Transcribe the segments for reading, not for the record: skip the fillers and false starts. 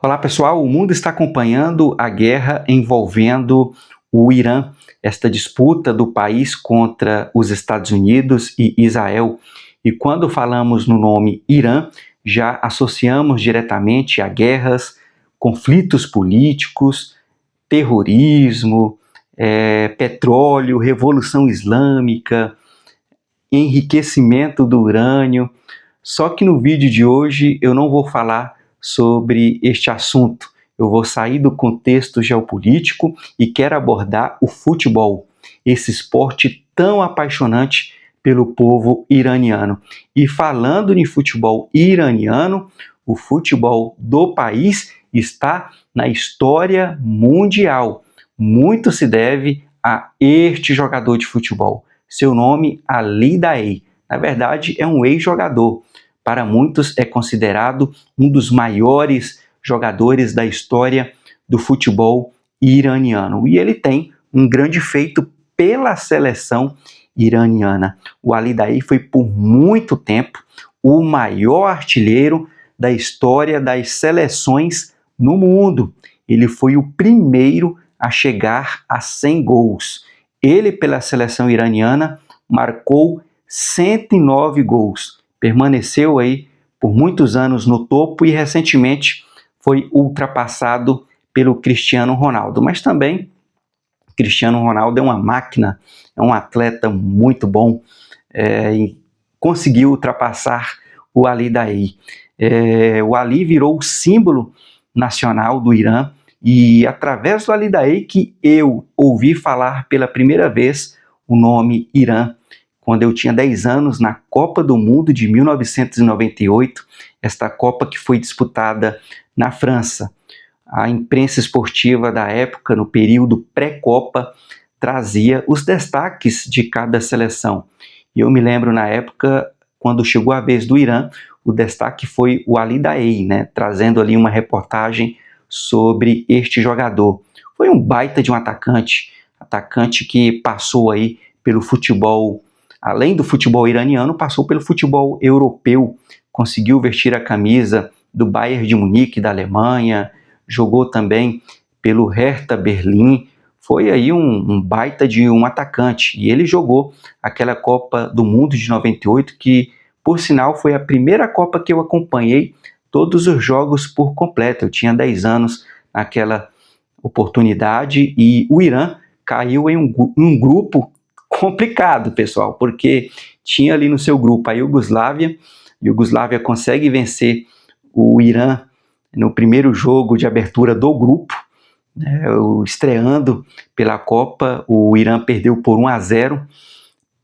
Olá pessoal, o mundo está acompanhando a guerra envolvendo o Irã, esta disputa do país contra os Estados Unidos e Israel. E quando falamos no nome Irã, já associamos diretamente a guerras, conflitos políticos, terrorismo, petróleo, revolução islâmica, enriquecimento do urânio. Só que no vídeo de hoje eu não vou falar sobre este assunto. Eu vou sair do contexto geopolítico e quero abordar o futebol, esse esporte tão apaixonante pelo povo iraniano. E falando em futebol iraniano, o futebol do país está na história mundial. Muito se deve a este jogador de futebol. Seu nome, Ali Daei. Na verdade, é um ex-jogador. Para muitos é considerado um dos maiores jogadores da história do futebol iraniano. E ele tem um grande feito pela seleção iraniana. O Ali Daei foi por muito tempo o maior artilheiro da história das seleções no mundo. Ele foi o primeiro a chegar a 100 gols. Ele, pela seleção iraniana, marcou 109 gols. Permaneceu aí por muitos anos no topo e recentemente foi ultrapassado pelo Cristiano Ronaldo. Mas também Cristiano Ronaldo é uma máquina, é um atleta muito bom e conseguiu ultrapassar o Ali Daei. O Ali virou o símbolo nacional do Irã e através do Ali Daei que eu ouvi falar pela primeira vez o nome Irã, quando eu tinha 10 anos, na Copa do Mundo de 1998, esta Copa que foi disputada na França. A imprensa esportiva da época, no período pré-Copa, trazia os destaques de cada seleção. E eu me lembro na época, quando chegou a vez do Irã, o destaque foi o Ali Daei, trazendo ali uma reportagem sobre este jogador. Foi um baita de um atacante que passou aí pelo futebol, além do futebol iraniano, passou pelo futebol europeu, conseguiu vestir a camisa do Bayern de Munique, da Alemanha, jogou também pelo Hertha Berlim, foi aí um baita de um atacante, e ele jogou aquela Copa do Mundo de 98, que, por sinal, foi a primeira Copa que eu acompanhei todos os jogos por completo. Eu tinha 10 anos naquela oportunidade, e o Irã caiu em um grupo complicado, pessoal, porque tinha ali no seu grupo a Iugoslávia consegue vencer o Irã no primeiro jogo de abertura do grupo, estreando pela Copa. O Irã perdeu por 1-0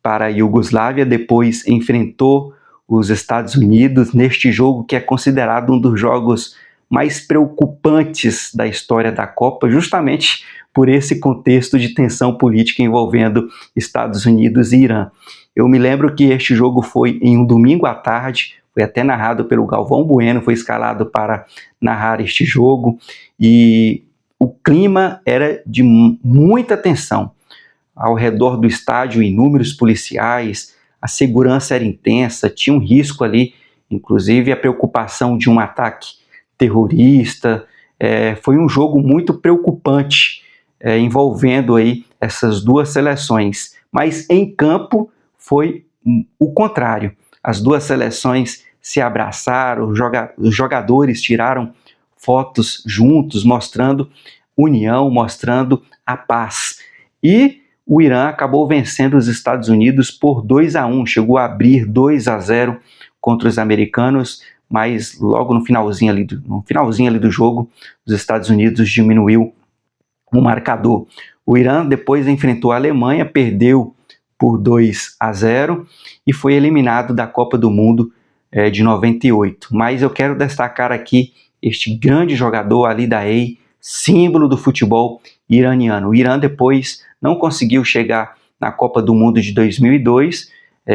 para a Iugoslávia, depois enfrentou os Estados Unidos neste jogo que é considerado um dos jogos mais preocupantes da história da Copa, justamente por esse contexto de tensão política envolvendo Estados Unidos e Irã. Eu me lembro que este jogo foi em um domingo à tarde, foi até narrado pelo Galvão Bueno, foi escalado para narrar este jogo, e o clima era de muita tensão. Ao redor do estádio, inúmeros policiais, a segurança era intensa, tinha um risco ali, inclusive a preocupação de um ataque terrorista. Foi um jogo muito preocupante, envolvendo aí essas duas seleções, mas em campo foi o contrário. As duas seleções se abraçaram, os jogadores tiraram fotos juntos, mostrando união, mostrando a paz. E o Irã acabou vencendo os Estados Unidos por 2-1, chegou a abrir 2-0 contra os americanos, mas logo no finalzinho ali do jogo, os Estados Unidos diminuiu o marcador. O Irã depois enfrentou a Alemanha, perdeu por 2-0 e foi eliminado da Copa do Mundo de 98. Mas eu quero destacar aqui este grande jogador, Ali Daei, símbolo do futebol iraniano. O Irã depois não conseguiu chegar na Copa do Mundo de 2002,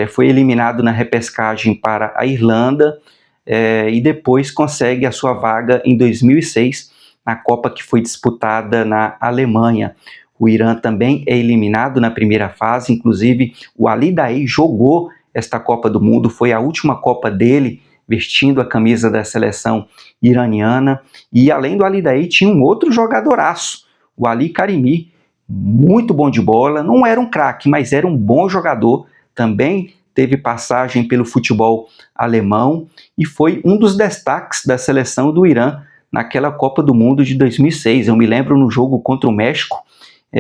foi eliminado na repescagem para a Irlanda, e depois consegue a sua vaga em 2006, na Copa que foi disputada na Alemanha. O Irã também é eliminado na primeira fase, inclusive o Ali Daei jogou esta Copa do Mundo, foi a última Copa dele vestindo a camisa da seleção iraniana. E além do Ali Daei, tinha um outro jogadoraço, o Ali Karimi, muito bom de bola, não era um craque, mas era um bom jogador, também teve passagem pelo futebol alemão e foi um dos destaques da seleção do Irã naquela Copa do Mundo de 2006. Eu me lembro no jogo contra o México,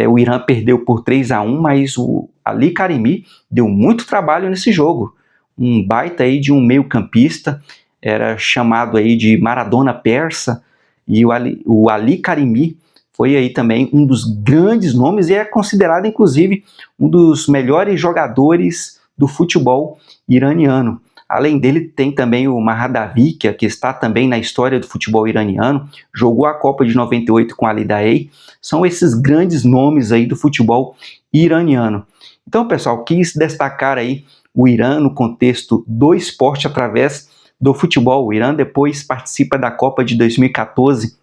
o Irã perdeu por 3-1, mas o Ali Karimi deu muito trabalho nesse jogo. Um baita aí de um meio-campista, era chamado aí de Maradona persa, e o Ali Karimi foi aí também um dos grandes nomes e é considerado inclusive um dos melhores jogadores do futebol iraniano. Além dele, tem também o Mahadavikia, que está também na história do futebol iraniano, jogou a Copa de 98 com Ali Daei. São esses grandes nomes aí do futebol iraniano. Então, pessoal, quis destacar aí o Irã no contexto do esporte através do futebol. O Irã depois participa da Copa de 2014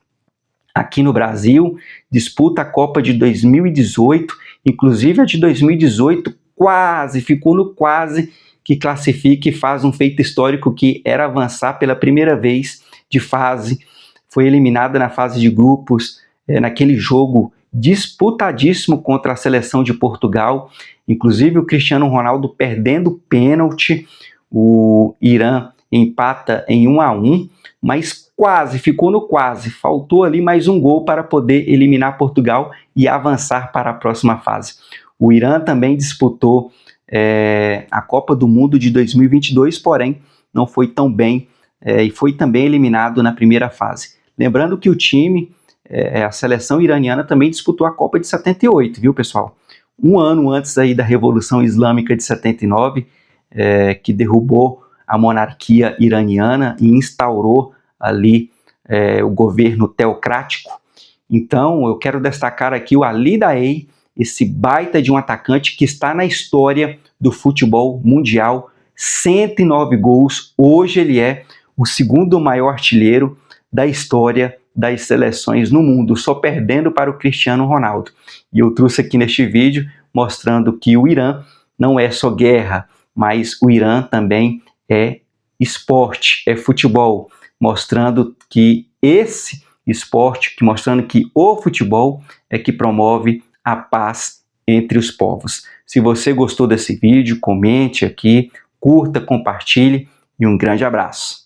aqui no Brasil, disputa a Copa de 2018, inclusive a de 2018 ficou no quase que classifica e faz um feito histórico que era avançar pela primeira vez de fase. Foi eliminada na fase de grupos, naquele jogo disputadíssimo contra a seleção de Portugal, inclusive o Cristiano Ronaldo perdendo pênalti, o Irã empata em 1-1, mas quase, ficou no quase, faltou ali mais um gol para poder eliminar Portugal e avançar para a próxima fase. O Irã também disputou a Copa do Mundo de 2022, porém não foi tão bem e foi também eliminado na primeira fase. Lembrando que o time, a seleção iraniana também disputou a Copa de 78, viu, pessoal? Um ano antes aí da Revolução Islâmica de 79, que derrubou a monarquia iraniana e instaurou ali o governo teocrático. Então, eu quero destacar aqui o Ali Daei, esse baita de um atacante que está na história do futebol mundial, 109 gols, hoje ele é o segundo maior artilheiro da história das seleções no mundo, só perdendo para o Cristiano Ronaldo. E eu trouxe aqui neste vídeo mostrando que o Irã não é só guerra, mas o Irã também é esporte, é futebol, mostrando que esse esporte, mostrando que o futebol é que promove a paz entre os povos. Se você gostou desse vídeo, comente aqui, curta, compartilhe e um grande abraço.